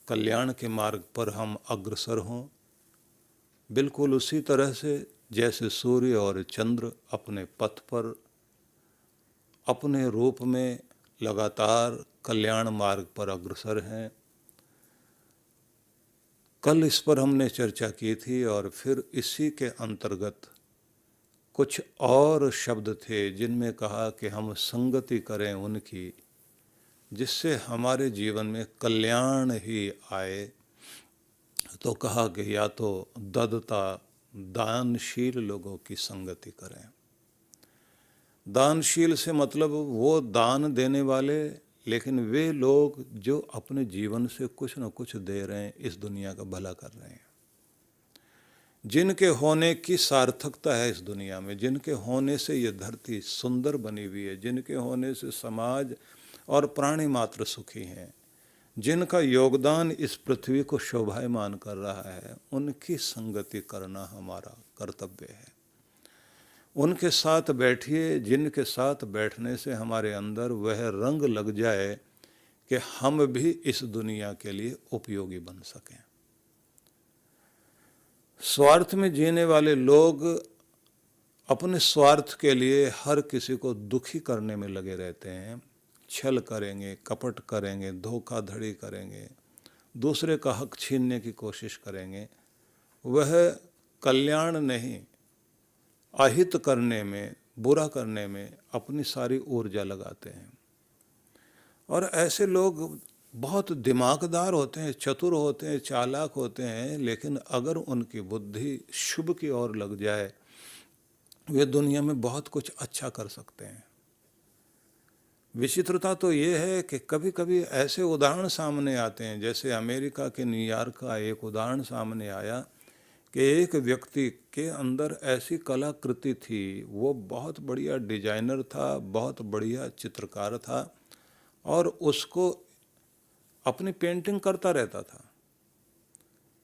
कल्याण के मार्ग पर हम अग्रसर हों, बिल्कुल उसी तरह से जैसे सूर्य और चंद्र अपने पथ पर अपने रूप में लगातार कल्याण मार्ग पर अग्रसर हैं। कल इस पर हमने चर्चा की थी और फिर इसी के अंतर्गत कुछ और शब्द थे जिनमें कहा कि हम संगति करें उनकी जिससे हमारे जीवन में कल्याण ही आए। तो कहा कि या तो ददता दानशील लोगों की संगति करें। दानशील से मतलब वो दान देने वाले, लेकिन वे लोग जो अपने जीवन से कुछ न कुछ दे रहे हैं, इस दुनिया का भला कर रहे हैं, जिनके होने की सार्थकता है इस दुनिया में, जिनके होने से ये धरती सुंदर बनी हुई है, जिनके होने से समाज और प्राणी मात्र सुखी हैं, जिनका योगदान इस पृथ्वी को शोभायमान कर रहा है, उनकी संगति करना हमारा कर्तव्य है। उनके साथ बैठिए जिनके साथ बैठने से हमारे अंदर वह रंग लग जाए कि हम भी इस दुनिया के लिए उपयोगी बन सकें। स्वार्थ में जीने वाले लोग अपने स्वार्थ के लिए हर किसी को दुखी करने में लगे रहते हैं। छल करेंगे, कपट करेंगे, धोखाधड़ी करेंगे, दूसरे का हक छीनने की कोशिश करेंगे। वह कल्याण नहीं, अहित करने में, बुरा करने में अपनी सारी ऊर्जा लगाते हैं। और ऐसे लोग बहुत दिमागदार होते हैं, चतुर होते हैं, चालाक होते हैं, लेकिन अगर उनकी बुद्धि शुभ की ओर लग जाए, वे दुनिया में बहुत कुछ अच्छा कर सकते हैं। विचित्रता तो ये है कि कभी कभी ऐसे उदाहरण सामने आते हैं, जैसे अमेरिका के न्यूयॉर्क का एक उदाहरण सामने आया कि एक व्यक्ति के अंदर ऐसी कलाकृति थी, वो बहुत बढ़िया डिजाइनर था, बहुत बढ़िया चित्रकार था, और उसको अपनी पेंटिंग करता रहता था।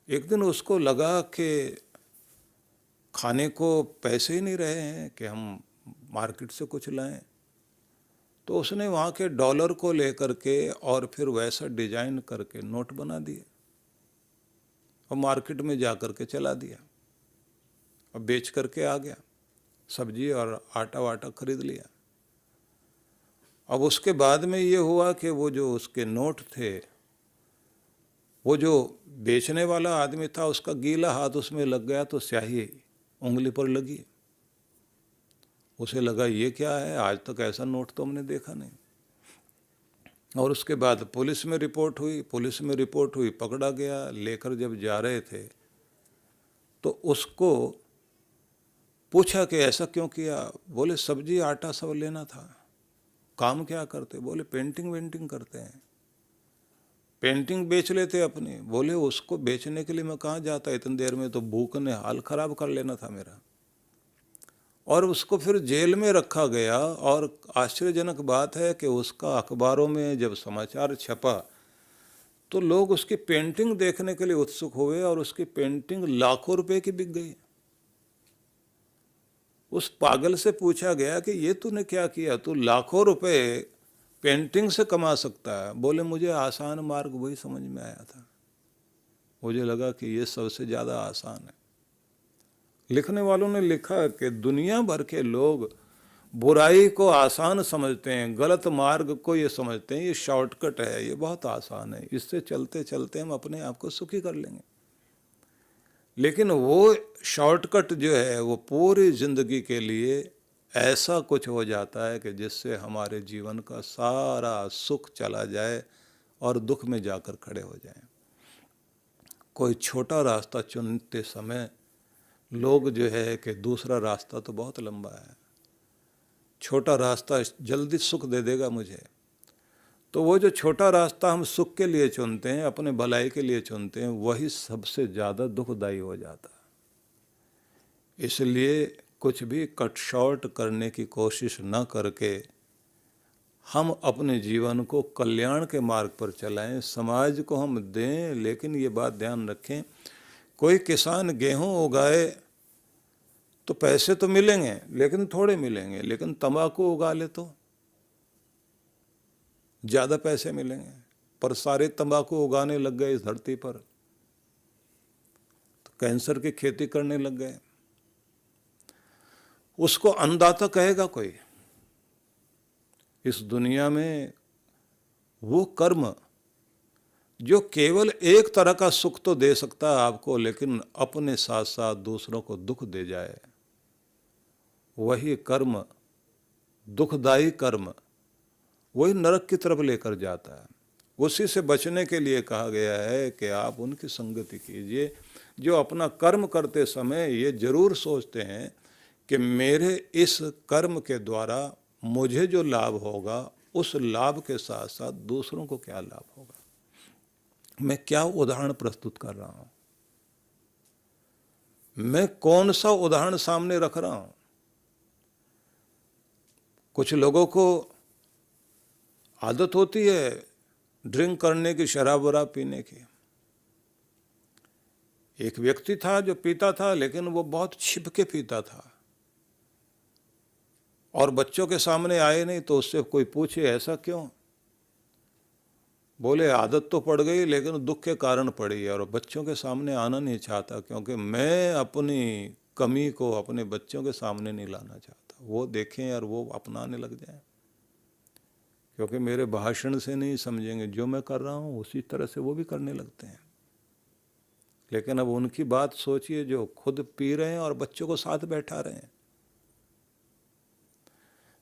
एक दिन उसको लगा कि खाने को पैसे ही नहीं रहे हैं कि हम मार्केट से कुछ लाएं, तो उसने वहाँ के डॉलर को लेकर के और फिर वैसा डिजाइन करके नोट बना दिए और मार्केट में जा कर के चला दिया और बेच करके आ गया, सब्जी और आटा वाटा खरीद लिया। अब उसके बाद में ये हुआ कि वो जो उसके नोट थे, वो जो बेचने वाला आदमी था, उसका गीला हाथ उसमें लग गया तो स्याही उंगली पर लगी। उसे लगा ये क्या है, आज तक ऐसा नोट तो हमने देखा नहीं। और उसके बाद पुलिस में रिपोर्ट हुई, पकड़ा गया। लेकर जब जा रहे थे तो उसको पूछा कि ऐसा क्यों किया। बोले सब्जी आटा सब लेना था। काम क्या करते? बोले पेंटिंग वेंटिंग करते हैं, पेंटिंग बेच लेते अपनी। बोले उसको बेचने के लिए मैं कहाँ जाता इतनी देर में, तो भूख ने हाल खराब कर लेना था मेरा। और उसको फिर जेल में रखा गया। और आश्चर्यजनक बात है कि उसका अखबारों में जब समाचार छपा तो लोग उसकी पेंटिंग देखने के लिए उत्सुक हुए और उसकी पेंटिंग लाखों रुपए की बिक गई। उस पागल से पूछा गया कि ये तूने क्या किया, तू लाखों रुपए पेंटिंग से कमा सकता है। बोले मुझे आसान मार्ग वही समझ में आया था, मुझे लगा कि ये सबसे ज़्यादा आसान है। लिखने वालों ने लिखा कि दुनिया भर के लोग बुराई को आसान समझते हैं, गलत मार्ग को ये समझते हैं ये शॉर्टकट है, ये बहुत आसान है, इससे चलते चलते हम अपने आप को सुखी कर लेंगे। लेकिन वो शॉर्टकट जो है वो पूरी जिंदगी के लिए ऐसा कुछ हो जाता है कि जिससे हमारे जीवन का सारा सुख चला जाए और दुख में जाकर खड़े हो जाएं। कोई छोटा रास्ता चुनते समय लोग जो है कि दूसरा रास्ता तो बहुत लंबा है, छोटा रास्ता जल्दी सुख दे देगा मुझे, तो वो जो छोटा रास्ता हम सुख के लिए चुनते हैं, अपने भलाई के लिए चुनते हैं, वही सबसे ज़्यादा दुखदायी हो जाता है। इसलिए कुछ भी कट शॉर्ट करने की कोशिश न करके हम अपने जीवन को कल्याण के मार्ग पर चलाएं, समाज को हम दें। लेकिन ये बात ध्यान रखें, कोई किसान गेहूं उगाए तो पैसे तो मिलेंगे लेकिन थोड़े मिलेंगे, लेकिन तंबाकू उगा ले तो ज़्यादा पैसे मिलेंगे। पर सारे तंबाकू उगाने लग गए इस धरती पर, तो कैंसर की खेती करने लग गए। उसको अन्नदाता कहेगा कोई? इस दुनिया में वो कर्म जो केवल एक तरह का सुख तो दे सकता है आपको, लेकिन अपने साथ साथ दूसरों को दुख दे जाए, वही कर्म, दुखदायी कर्म, वही नरक की तरफ लेकर जाता है। उसी से बचने के लिए कहा गया है कि आप उनकी संगति कीजिए जो अपना कर्म करते समय ये जरूर सोचते हैं कि मेरे इस कर्म के द्वारा मुझे जो लाभ होगा, उस लाभ के साथ साथ दूसरों को क्या लाभ होगा। मैं क्या उदाहरण प्रस्तुत कर रहा हूं, मैं कौन सा उदाहरण सामने रख रहा हूं। कुछ लोगों को आदत होती है ड्रिंक करने की, शराब वराब पीने की। एक व्यक्ति था जो पीता था, लेकिन वो बहुत छिप के पीता था, और बच्चों के सामने आए नहीं। तो उससे कोई पूछे ऐसा क्यों? बोले आदत तो पड़ गई, लेकिन दुख के कारण पड़ी, और बच्चों के सामने आना नहीं चाहता, क्योंकि मैं अपनी कमी को अपने बच्चों के सामने नहीं लाना चाहता, वो देखें और वो अपनाने लग जाएं, क्योंकि मेरे भाषण से नहीं समझेंगे, जो मैं कर रहा हूँ उसी तरह से वो भी करने लगते हैं। लेकिन अब उनकी बात सोचिए जो खुद पी रहे हैं और बच्चों को साथ बैठा रहे हैं।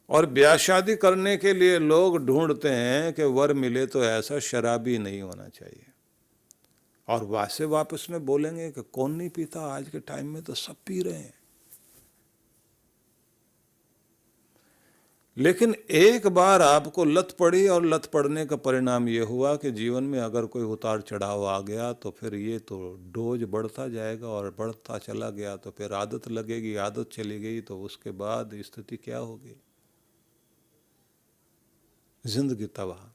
और ब्याह शादी करने के लिए लोग ढूंढते हैं कि वर मिले तो ऐसा शराबी नहीं होना चाहिए, और वासे वापस में बोलेंगे कि कौन नहीं पीता, आज के टाइम में तो सब पी रहे हैं। लेकिन एक बार आपको लत पड़ी, और लत पड़ने का परिणाम ये हुआ कि जीवन में अगर कोई उतार चढ़ाव आ गया तो फिर ये तो डोज बढ़ता जाएगा, और बढ़ता चला गया तो फिर आदत लगेगी, आदत चली गई तो उसके बाद स्थिति क्या होगी? जिंदगी तबाह।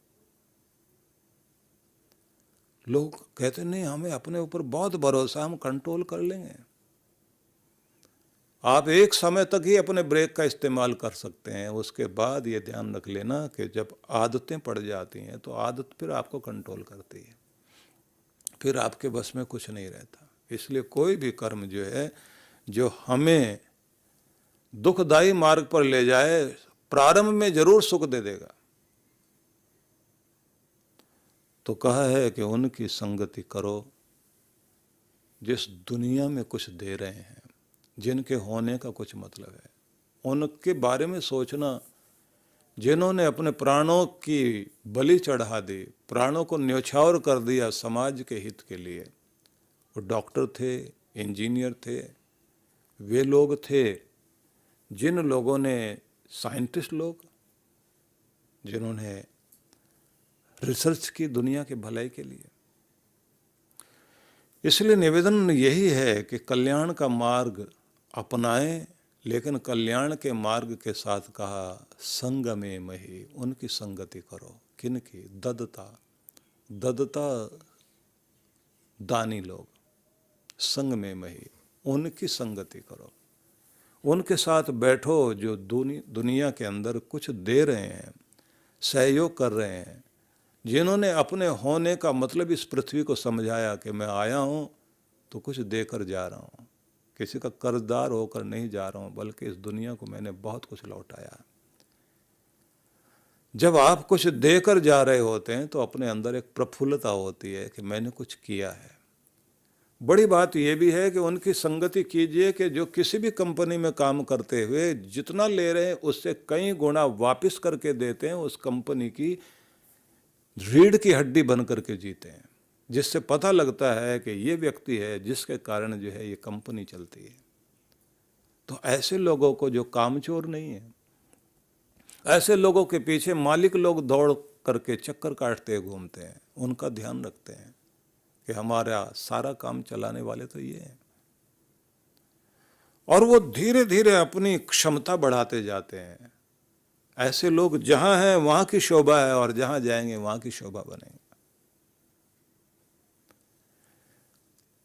लोग कहते नहीं, हमें अपने ऊपर बहुत भरोसा, हम कंट्रोल कर लेंगे। आप एक समय तक ही अपने ब्रेक का इस्तेमाल कर सकते हैं, उसके बाद ये ध्यान रख लेना कि जब आदतें पड़ जाती हैं तो आदत फिर आपको कंट्रोल करती है, फिर आपके बस में कुछ नहीं रहता। इसलिए कोई भी कर्म जो है, जो हमें दुखदायी मार्ग पर ले जाए, प्रारंभ में जरूर सुख दे देगा। तो कहा है कि उनकी संगति करो जिस दुनिया में कुछ दे रहे हैं, जिनके होने का कुछ मतलब है। उनके बारे में सोचना जिन्होंने अपने प्राणों की बलि चढ़ा दी, प्राणों को न्यौछावर कर दिया समाज के हित के लिए। वो डॉक्टर थे, इंजीनियर थे, वे लोग थे जिन लोगों ने, साइंटिस्ट लोग जिन्होंने रिसर्च की दुनिया के भलाई के लिए। इसलिए निवेदन यही है कि कल्याण का मार्ग अपनाएं, लेकिन कल्याण के मार्ग के साथ कहा संग में मही, उनकी संगति करो। किन की? ददता, ददता दानी लोग, संग में मही, उनकी संगति करो, उनके साथ बैठो जो दुनिया के अंदर कुछ दे रहे हैं, सहयोग कर रहे हैं, जिन्होंने अपने होने का मतलब इस पृथ्वी को समझाया कि मैं आया हूँ तो कुछ देकर जा रहा हूँ, किसी का कर्जदार होकर नहीं जा रहा हूँ, बल्कि इस दुनिया को मैंने बहुत कुछ लौटाया। जब आप कुछ देकर जा रहे होते हैं तो अपने अंदर एक प्रफुल्लता होती है कि मैंने कुछ किया है। बड़ी बात यह भी है कि उनकी संगति कीजिए कि जो किसी भी कंपनी में काम करते हुए जितना ले रहे हैं उससे कई गुना वापस करके देते हैं, उस कंपनी की रीढ़ की हड्डी बन करके जीते हैं, जिससे पता लगता है कि ये व्यक्ति है जिसके कारण जो है ये कंपनी चलती है। तो ऐसे लोगों को जो कामचोर नहीं है, ऐसे लोगों के पीछे मालिक लोग दौड़ करके चक्कर काटते घूमते हैं, उनका ध्यान रखते हैं कि हमारा सारा काम चलाने वाले तो ये हैं। और वो धीरे धीरे अपनी क्षमता बढ़ाते जाते हैं। ऐसे लोग जहां हैं वहां की शोभा है, और जहां जाएंगे वहां की शोभा बनेगी।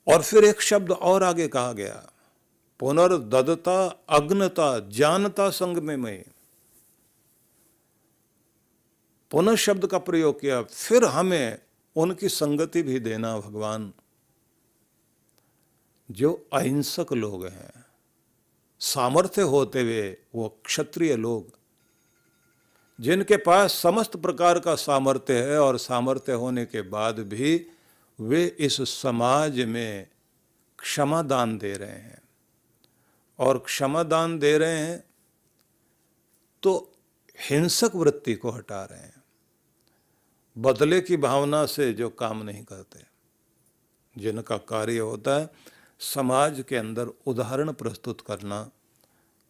और फिर एक शब्द और आगे कहा गया, पुनर्ददता अग्नता जानता संग में मैं। पुनः शब्द का प्रयोग किया, फिर हमें उनकी संगति भी देना भगवान। जो अहिंसक लोग हैं, सामर्थ्य होते हुए वो क्षत्रिय लोग, जिनके पास समस्त प्रकार का सामर्थ्य है और सामर्थ्य होने के बाद भी वे इस समाज में क्षमा दान दे रहे हैं, और क्षमा दान दे रहे हैं तो हिंसक वृत्ति को हटा रहे हैं, बदले की भावना से जो काम नहीं करते, जिनका कार्य होता है समाज के अंदर उदाहरण प्रस्तुत करना।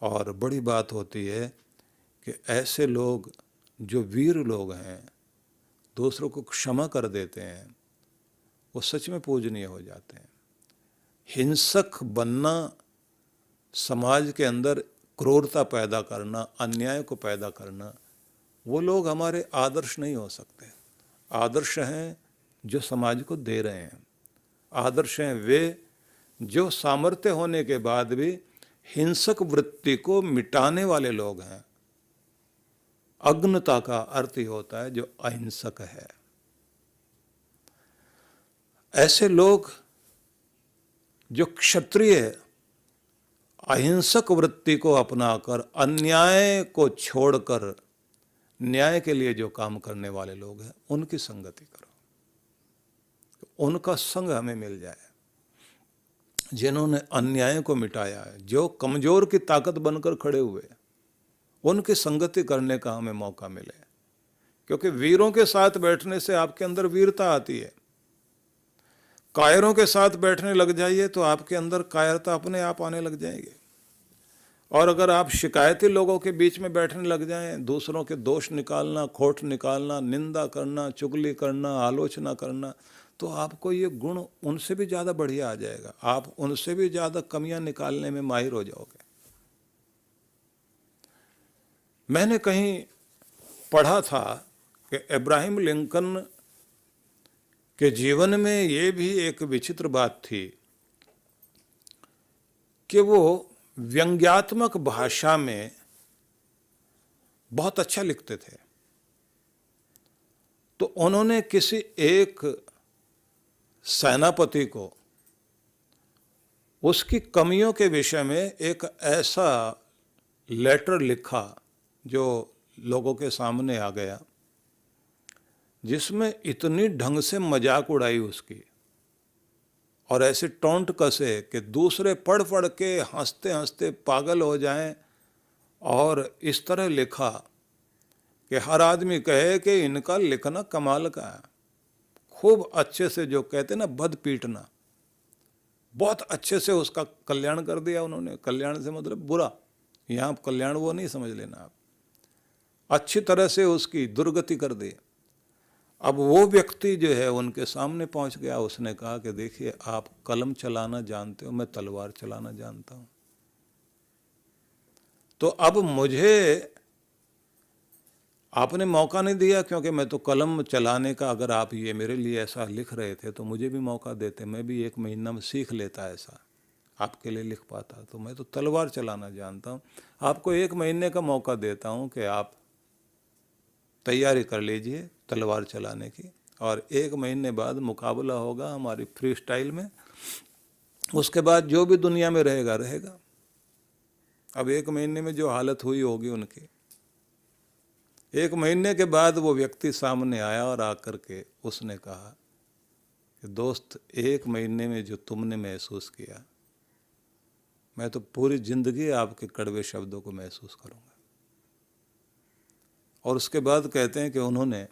और बड़ी बात होती है कि ऐसे लोग जो वीर लोग हैं, दूसरों को क्षमा कर देते हैं, वो सच में पूजनीय हो जाते हैं। हिंसक बनना, समाज के अंदर क्रूरता पैदा करना, अन्याय को पैदा करना, वो लोग हमारे आदर्श नहीं हो सकते। आदर्श हैं जो समाज को दे रहे हैं। आदर्श हैं वे जो सामर्थ्य होने के बाद भी हिंसक वृत्ति को मिटाने वाले लोग हैं। अग्नता का अर्थ ही होता है जो अहिंसक है। ऐसे लोग जो क्षत्रिय अहिंसक वृत्ति को अपनाकर अन्याय को छोड़कर न्याय के लिए जो काम करने वाले लोग हैं, उनकी संगति करो, उनका संग हमें मिल जाए, जिन्होंने अन्याय को मिटाया है, जो कमजोर की ताकत बनकर खड़े हुए, उनकी संगति करने का हमें मौका मिले। क्योंकि वीरों के साथ बैठने से आपके अंदर वीरता आती है। कायरों के साथ बैठने लग जाइए तो आपके अंदर कायरता अपने आप आने लग जाएगी। और अगर आप शिकायती लोगों के बीच में बैठने लग जाएं, दूसरों के दोष निकालना, खोट निकालना, निंदा करना, चुगली करना, आलोचना करना, तो आपको ये गुण उनसे भी ज़्यादा बढ़िया आ जाएगा। आप उनसे भी ज़्यादा कमियां निकालने में माहिर हो जाओगे। मैंने कहीं पढ़ा था कि इब्राहिम लिंकन के जीवन में ये भी एक विचित्र बात थी कि वो व्यंग्यात्मक भाषा में बहुत अच्छा लिखते थे। तो उन्होंने किसी एक सेनापति को उसकी कमियों के विषय में एक ऐसा लेटर लिखा जो लोगों के सामने आ गया, जिसमें इतनी ढंग से मजाक उड़ाई उसकी और ऐसे टोंट कसे कि दूसरे पढ़ पढ़ के हंसते हंसते पागल हो जाएं। और इस तरह लिखा कि हर आदमी कहे कि इनका लिखना कमाल का है। खूब अच्छे से, जो कहते ना बद पीटना, बहुत अच्छे से उसका कल्याण कर दिया उन्होंने। कल्याण से मतलब बुरा, यहाँ कल्याण वो नहीं समझ लेना आप, अच्छी तरह से उसकी दुर्गति कर दी। अब वो व्यक्ति जो है उनके सामने पहुंच गया। उसने कहा कि देखिए, आप कलम चलाना जानते हो, मैं तलवार चलाना जानता हूं। तो अब मुझे आपने मौका नहीं दिया, क्योंकि मैं तो कलम चलाने का, अगर आप ये मेरे लिए ऐसा लिख रहे थे तो मुझे भी मौका देते, मैं भी 1 महीना में सीख लेता, ऐसा आपके लिए लिख पाता। तो मैं तो तलवार चलाना जानता हूँ, आपको 1 महीने का मौका देता हूँ कि आप तैयारी कर लीजिए तलवार चलाने की, और 1 महीने बाद मुकाबला होगा हमारी फ्री स्टाइल में। उसके बाद जो भी दुनिया में रहेगा रहेगा। अब 1 महीने में जो हालत हुई होगी उनकी, 1 महीने के बाद वो व्यक्ति सामने आया और आकर के उसने कहा कि दोस्त, 1 महीने में जो तुमने महसूस किया, मैं तो पूरी जिंदगी आपके कड़वे शब्दों को महसूस करूंगा। और उसके बाद कहते हैं कि उन्होंने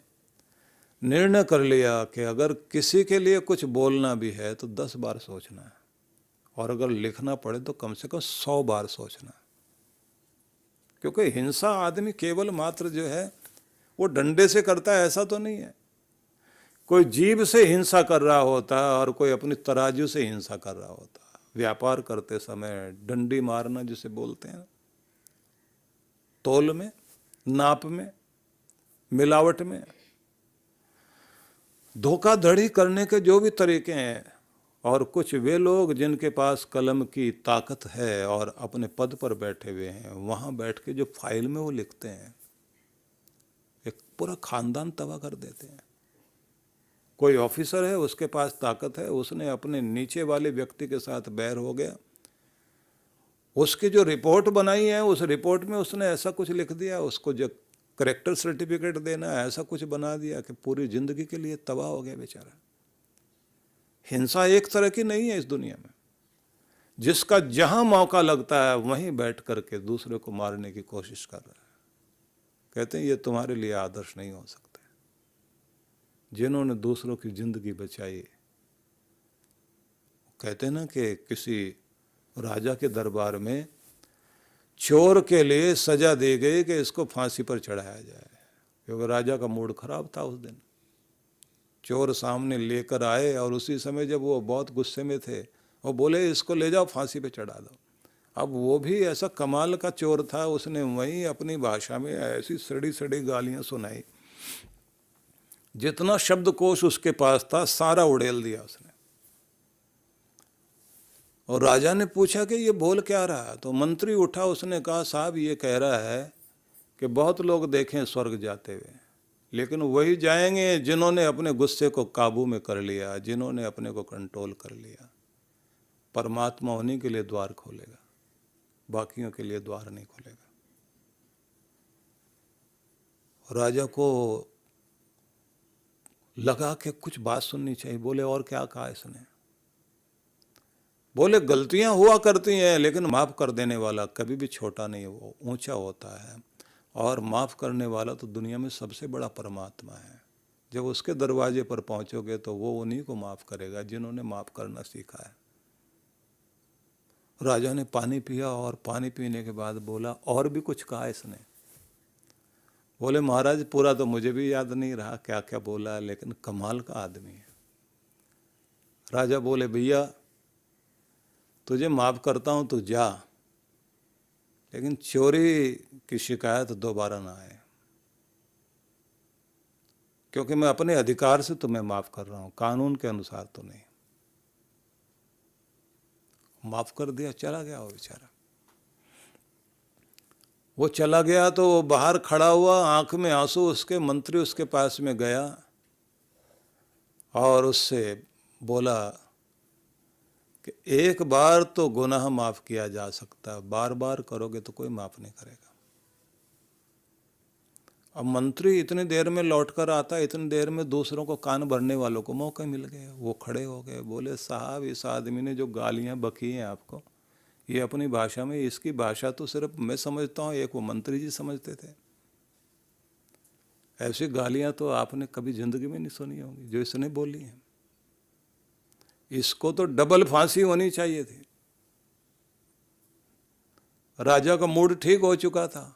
निर्णय कर लिया कि अगर किसी के लिए कुछ बोलना भी है तो 10 बार सोचना है, और अगर लिखना पड़े तो कम से कम 100 बार सोचना है। क्योंकि हिंसा आदमी केवल मात्र जो है वो डंडे से करता है, ऐसा तो नहीं है। कोई जीभ से हिंसा कर रहा होता है और कोई अपनी तराजू से हिंसा कर रहा होता है। व्यापार करते समय डंडी मारना जिसे बोलते हैं, तोल में, नाप में, मिलावट में, धोखाधड़ी करने के जो भी तरीके हैं। और कुछ वे लोग जिनके पास कलम की ताकत है और अपने पद पर बैठे हुए हैं, वहाँ बैठ के जो फाइल में वो लिखते हैं, एक पूरा खानदान तबाह कर देते हैं। कोई ऑफिसर है, उसके पास ताकत है, उसने अपने नीचे वाले व्यक्ति के साथ बैर हो गया, उसकी जो रिपोर्ट बनाई है उस रिपोर्ट में उसने ऐसा कुछ लिख दिया, उसको जो करेक्टर सर्टिफिकेट देना है ऐसा कुछ बना दिया कि पूरी जिंदगी के लिए तबाह हो गया बेचारा। हिंसा एक तरह की नहीं है इस दुनिया में। जिसका जहां मौका लगता है वहीं बैठ करके दूसरे को मारने की कोशिश कर रहा है। कहते हैं ये तुम्हारे लिए आदर्श नहीं हो सकते। जिन्होंने दूसरों की जिंदगी बचाई, कहते हैं ना कि किसी राजा के दरबार में चोर के लिए सजा दी गई कि इसको फांसी पर चढ़ाया जाए, क्योंकि राजा का मूड खराब था उस दिन। चोर सामने लेकर आए और उसी समय जब वो बहुत गुस्से में थे और बोले इसको ले जाओ फांसी पे चढ़ा दो। अब वो भी ऐसा कमाल का चोर था, उसने वहीं अपनी भाषा में ऐसी सड़ी सड़ी गालियां सुनाई, जितना शब्दकोश उसके पास था सारा उड़ेल दिया उसने। और राजा ने पूछा कि ये बोल क्या रहा है, तो मंत्री उठा, उसने कहा साहब ये कह रहा है कि बहुत लोग देखें स्वर्ग जाते हुए, लेकिन वही जाएंगे जिन्होंने अपने गुस्से को काबू में कर लिया, जिन्होंने अपने को कंट्रोल कर लिया। परमात्मा उन्हीं के लिए द्वार खोलेगा, बाकियों के लिए द्वार नहीं खोलेगा। राजा को लगा कि कुछ बात सुननी चाहिए। बोले और क्या कहा इसने? बोले गलतियां हुआ करती हैं, लेकिन माफ कर देने वाला कभी भी छोटा नहीं, वो ऊंचा होता है। और माफ करने वाला तो दुनिया में सबसे बड़ा परमात्मा है। जब उसके दरवाजे पर पहुंचोगे तो वो उन्हीं को माफ करेगा जिन्होंने माफ करना सीखा है। राजा ने पानी पिया और पानी पीने के बाद बोला और भी कुछ कहा इसने? बोले महाराज पूरा तो मुझे भी याद नहीं रहा क्या क्या बोला, लेकिन कमाल का आदमी है। राजा बोले भैया तुझे माफ करता हूं, तू जा, लेकिन चोरी की शिकायत दोबारा ना आए, क्योंकि मैं अपने अधिकार से तुम्हें माफ कर रहा हूं, कानून के अनुसार तो नहीं। माफ कर दिया, चला गया वो बेचारा। वो चला गया तो वो बाहर खड़ा हुआ, आंख में आंसू उसके। मंत्री उसके पास में गया और उससे बोला कि एक बार तो गुनाह माफ किया जा सकता, बार बार करोगे तो कोई माफ नहीं करेगा। अब मंत्री इतनी देर में लौट कर आता, इतनी देर में दूसरों को कान भरने वालों को मौके मिल गए। वो खड़े हो गए, बोले साहब इस आदमी ने जो गालियां बकी हैं आपको, ये अपनी भाषा में, इसकी भाषा तो सिर्फ मैं समझता हूँ, एक वो मंत्री जी समझते थे। ऐसी गालियां तो आपने कभी जिंदगी में नहीं सुनी होंगी जो इसने बोली हैं। इसको तो डबल फांसी होनी चाहिए थी। राजा का मूड ठीक हो चुका था,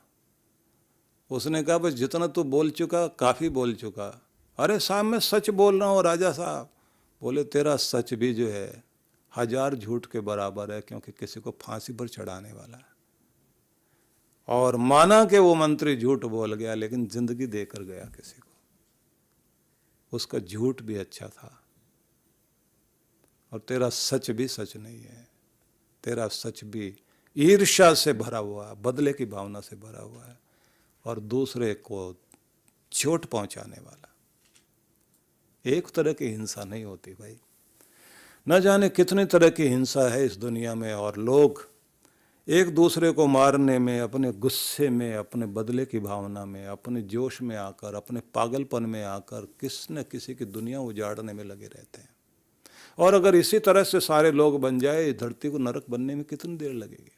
उसने कहा बस जितना तू बोल चुका काफी बोल चुका। अरे साहब मैं सच बोल रहा हूँ राजा साहब। बोले तेरा सच भी जो है 1000 झूठ के बराबर है, क्योंकि किसी को फांसी पर चढ़ाने वाला है। और माना कि वो मंत्री झूठ बोल गया, लेकिन जिंदगी देकर गया किसी को, उसका झूठ भी अच्छा था। और तेरा सच भी सच नहीं है, तेरा सच भी ईर्ष्या से भरा हुआ है, बदले की भावना से भरा हुआ है, और दूसरे को चोट पहुंचाने वाला। एक तरह की हिंसा नहीं होती भाई, न जाने कितने तरह की हिंसा है इस दुनिया में। और लोग एक दूसरे को मारने में, अपने गुस्से में, अपने बदले की भावना में, अपने जोश में आकर, अपने पागलपन में आकर किसी न किसी की दुनिया उजाड़ने में लगे रहते हैं। और अगर इसी तरह से सारे लोग बन जाए, इस धरती को नरक बनने में कितनी देर लगेगी?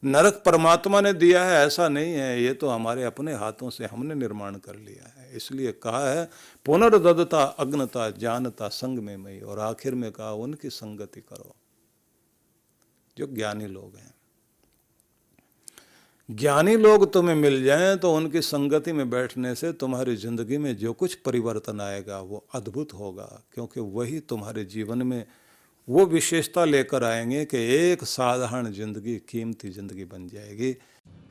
नरक परमात्मा ने दिया है ऐसा नहीं है, ये तो हमारे अपने हाथों से हमने निर्माण कर लिया है। इसलिए कहा है पुनर्ददता अग्नता जानता संग में मई, और आखिर में कहा उनकी संगति करो जो ज्ञानी लोग हैं। ज्ञानी लोग तुम्हें मिल जाएं तो उनकी संगति में बैठने से तुम्हारी जिंदगी में जो कुछ परिवर्तन आएगा वो अद्भुत होगा, क्योंकि वही तुम्हारे जीवन में वो विशेषता लेकर आएंगे कि एक साधारण जिंदगी कीमती जिंदगी बन जाएगी।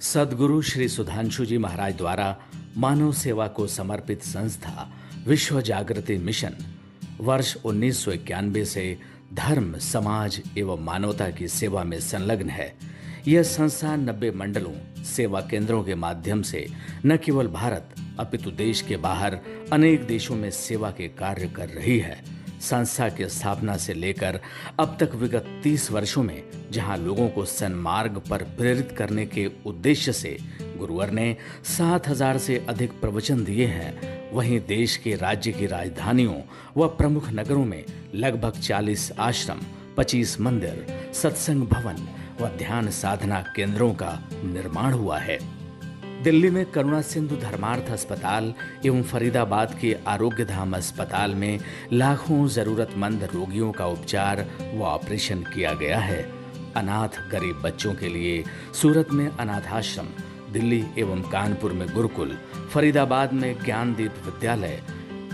सद्गुरु श्री सुधांशु जी महाराज द्वारा मानव सेवा को समर्पित संस्था विश्व जागृति मिशन वर्ष 1991 से धर्म, समाज एवं मानवता की सेवा में संलग्न है। यह संस्था 90 मंडलों, सेवा केंद्रों के माध्यम से न केवल भारत अपितु देश के बाहर अनेक देशों में सेवा के कार्य कर रही है। संस्था की स्थापना से लेकर अब तक विगत 30 वर्षों में जहां लोगों को सन्मार्ग पर प्रेरित करने के उद्देश्य से गुरुवर ने 7000 से अधिक प्रवचन दिए हैं, वहीं देश के राज्य की राजधानियों व प्रमुख नगरों में लगभग 40 आश्रम, 25 मंदिर, सत्संग भवन व ध्यान साधना केंद्रों का निर्माण हुआ है। दिल्ली में करुणा सिंधु धर्मार्थ अस्पताल एवं फरीदाबाद के आरोग्य धाम अस्पताल में लाखों जरूरतमंद रोगियों का उपचार व ऑपरेशन किया गया है। अनाथ गरीब बच्चों के लिए सूरत में अनाथाश्रम, दिल्ली एवं कानपुर में गुरुकुल, फरीदाबाद में ज्ञानदीप विद्यालय,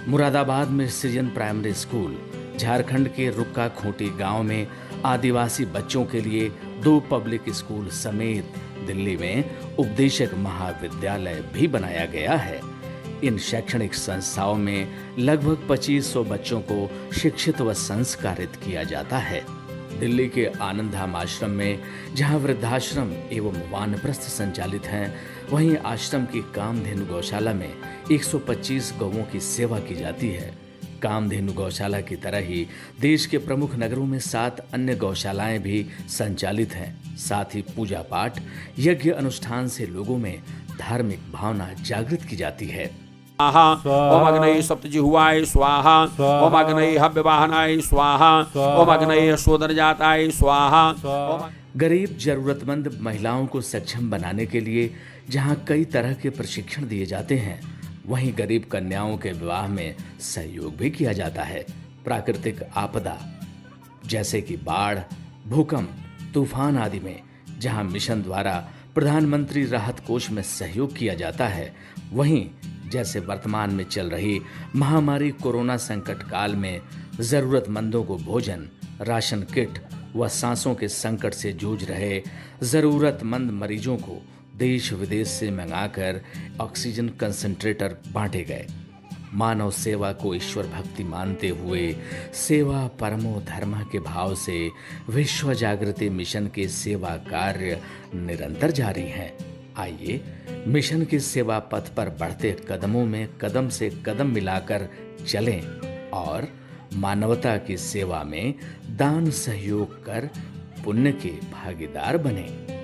मुरादाबाद में सृजन प्राइमरी स्कूल, झारखंड के रुक्का खूंटी गांव में आदिवासी बच्चों के लिए 2 पब्लिक स्कूल समेत दिल्ली में उपदेशक महाविद्यालय भी बनाया गया है। इन शैक्षणिक संस्थाओं में लगभग 2500 बच्चों को शिक्षित व संस्कारित किया जाता है। दिल्ली के आनंदधाम आश्रम में जहां वृद्धाश्रम एवं वानप्रस्थ संचालित हैं, वहीं आश्रम की कामधेनु गौशाला में 125 गौओं की सेवा की जाती है। कामधेनु गौशाला की तरह ही देश के प्रमुख नगरों में 7 अन्य गौशालाएं भी संचालित हैं। साथ ही पूजा पाठ, यज्ञ अनुष्ठान से लोगों में धार्मिक भावना जागृत की जाती है। ओम अग्नये सप्तजिह्वाय स्वाहा, ओम अग्नये हव्यवाहनाय स्वाहा, ओम अग्नये शोधनजाताय स्वाहा। गरीब जरूरतमंद महिलाओं को सक्षम बनाने के लिए जहां कई तरह के प्रशिक्षण दिए जाते हैं, वहीं गरीब कन्याओं के विवाह में सहयोग भी किया जाता है। प्राकृतिक आपदा जैसे कि बाढ़, भूकंप, तूफान आदि में जहां मिशन द्वारा प्रधानमंत्री राहत कोष में सहयोग किया जाता है, वहीं जैसे वर्तमान में चल रही महामारी कोरोना संकट काल में जरूरतमंदों को भोजन, राशन किट व सांसों के संकट से जूझ रहे जरूरतमंद मरीजों को देश विदेश से मंगाकर ऑक्सीजन कंसंट्रेटर बांटे गए। मानव सेवा को ईश्वर भक्ति मानते हुए सेवा परमो धर्म के भाव से विश्व जागृति मिशन के सेवा कार्य निरंतर जारी हैं। आइए मिशन के सेवा पथ पर बढ़ते कदमों में कदम से कदम मिलाकर चलें और मानवता की सेवा में दान सहयोग कर पुण्य के भागीदार बनें।